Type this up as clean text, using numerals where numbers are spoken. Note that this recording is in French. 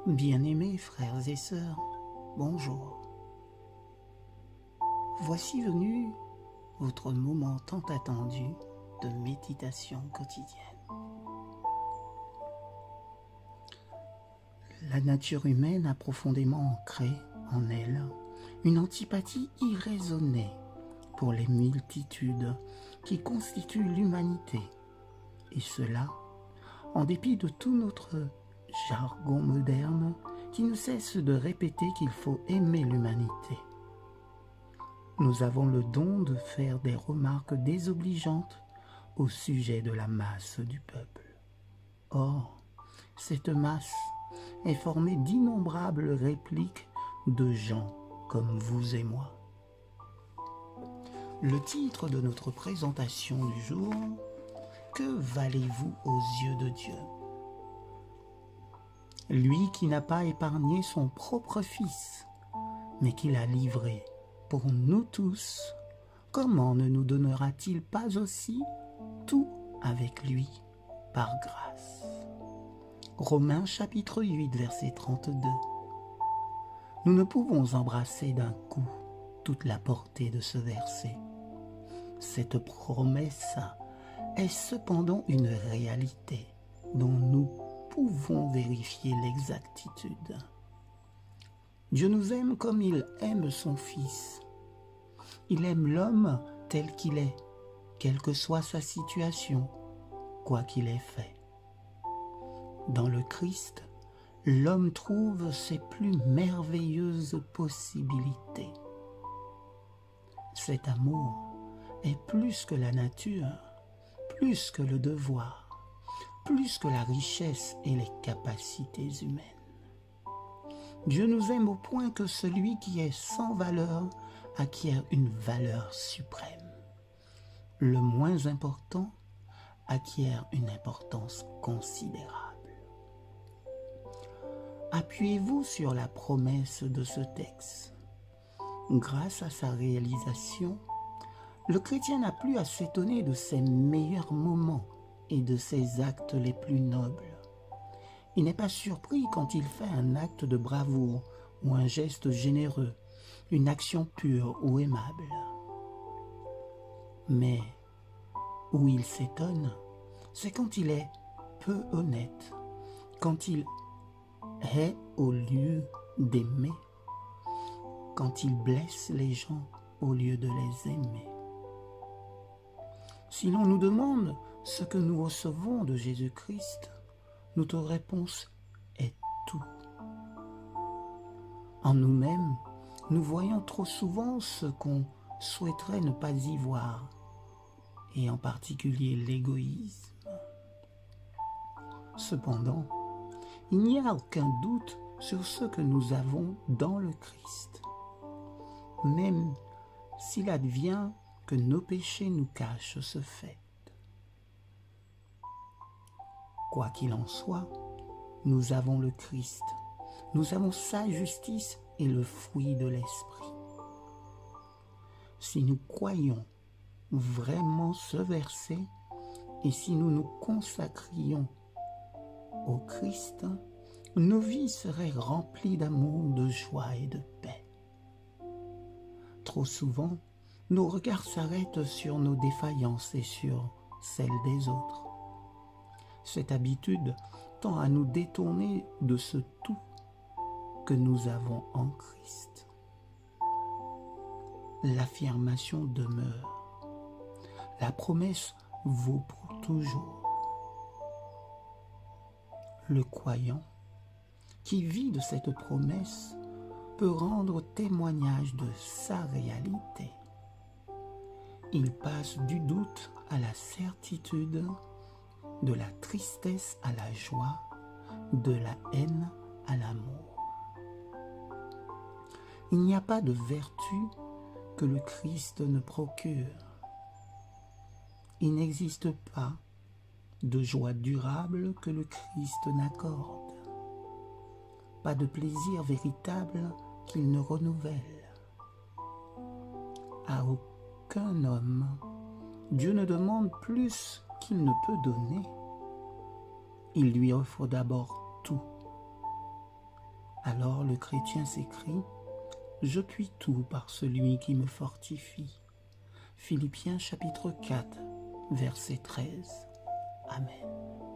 Bien-aimés frères et sœurs, bonjour. Voici venu votre moment tant attendu de méditation quotidienne. La nature humaine a profondément ancré en elle une antipathie irraisonnée pour les multitudes qui constituent l'humanité, et cela en dépit de tout notre jargon moderne qui ne cesse de répéter qu'il faut aimer l'humanité. Nous avons le don de faire des remarques désobligeantes au sujet de la masse du peuple. Or, cette masse est formée d'innombrables répliques de gens comme vous et moi. Le titre de notre présentation du jour: que valez-vous aux yeux de Dieu? Lui qui n'a pas épargné son propre Fils, mais qui l'a livré pour nous tous, comment ne nous donnera-t-il pas aussi tout avec lui par grâce? Romains chapitre 8, verset 32. Nous ne pouvons embrasser d'un coup toute la portée de ce verset. Cette promesse est cependant une réalité dont nous pouvons vérifier l'exactitude. Dieu nous aime comme il aime son Fils. Il aime l'homme tel qu'il est, quelle que soit sa situation, quoi qu'il ait fait. Dans le Christ, l'homme trouve ses plus merveilleuses possibilités. Cet amour est plus que la nature, plus que le devoir, plus que la richesse et les capacités humaines. Dieu nous aime au point que celui qui est sans valeur acquiert une valeur suprême. Le moins important acquiert une importance considérable. Appuyez-vous sur la promesse de ce texte. Grâce à sa réalisation, le chrétien n'a plus à s'étonner de ses meilleurs moments et de ses actes les plus nobles. Il n'est pas surpris quand il fait un acte de bravoure ou un geste généreux, une action pure ou aimable. Mais où il s'étonne, c'est quand il est peu honnête, quand il hait au lieu d'aimer, quand il blesse les gens au lieu de les aimer. Si l'on nous demande ce que nous recevons de Jésus-Christ, notre réponse est tout. En nous-mêmes, nous voyons trop souvent ce qu'on souhaiterait ne pas y voir, et en particulier l'égoïsme. Cependant, il n'y a aucun doute sur ce que nous avons dans le Christ, même s'il advient que nos péchés nous cachent ce fait. Quoi qu'il en soit, nous avons le Christ, nous avons sa justice et le fruit de l'Esprit. Si nous croyons vraiment ce verset et si nous nous consacrions au Christ, nos vies seraient remplies d'amour, de joie et de paix. Trop souvent, nos regards s'arrêtent sur nos défaillances et sur celles des autres. Cette habitude tend à nous détourner de ce tout que nous avons en Christ. L'affirmation demeure. La promesse vaut pour toujours. Le croyant qui vit de cette promesse peut rendre témoignage de sa réalité. Il passe du doute à la certitude, de la tristesse à la joie, de la haine à l'amour. Il n'y a pas de vertu que le Christ ne procure. Il n'existe pas de joie durable que le Christ n'accorde, pas de plaisir véritable qu'il ne renouvelle. À aucun homme, Dieu ne demande plus qu'il ne peut donner. Il lui offre d'abord tout. Alors le chrétien s'écrie: je puis tout par celui qui me fortifie. Philippiens chapitre 4, verset 13. Amen.